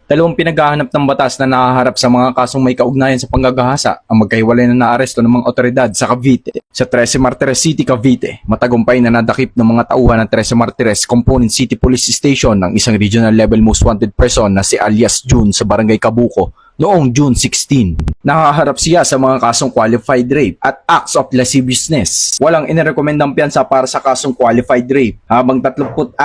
Dalawang pinaghahanap ng batas na nakaharap sa mga kasong may kaugnayan sa panggagahasa ang magkahiwalay na naaresto ng mga otoridad sa Cavite. Sa 13 Martires City, Cavite, matagumpay na nadakip ng mga tauhan ng 13 Martires Component City Police Station ng isang regional level most wanted person na si alias June sa Barangay Cabuco noong June 16. Nakaharap siya sa mga kasong qualified rape at acts of lasciviousness. Walang inirekomendang piyansa para sa kasong qualified rape, habang 36,000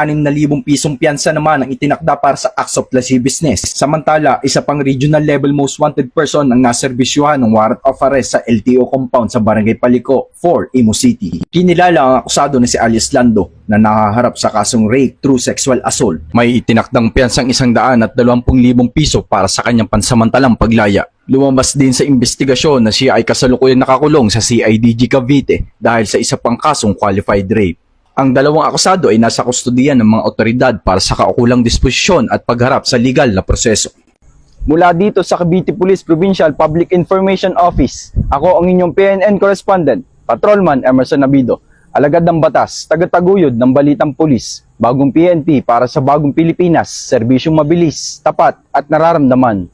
pisong piyansa naman ang itinakda para sa acts of lasciviousness. Samantala, isa pang regional level most wanted person ang naserbisyuhan ng warrant of arrest sa LTO compound sa Barangay Palico 4, Imo City. Kinilala ang akusado na si alias Lando na nakaharap sa kasong rape through sexual assault. May itinakdang piyansang 120,000 piso para sa kanyang pansamantalang paglaya. Lumabas din sa investigasyon na siya ay kasalukuyang nakakulong sa CIDG Cavite dahil sa isa pang kasong qualified rape. Ang dalawang akusado ay nasa kustodiyan ng mga otoridad para sa kaukulang disposisyon at pagharap sa legal na proseso. Mula dito sa Cavite Police Provincial Public Information Office, ako ang inyong PNN correspondent, Patrolman Emerson Nabido, alagad ng batas, tagataguyod ng balitang pulis, bagong PNP para sa bagong Pilipinas, serbisyong mabilis, tapat at nararamdaman.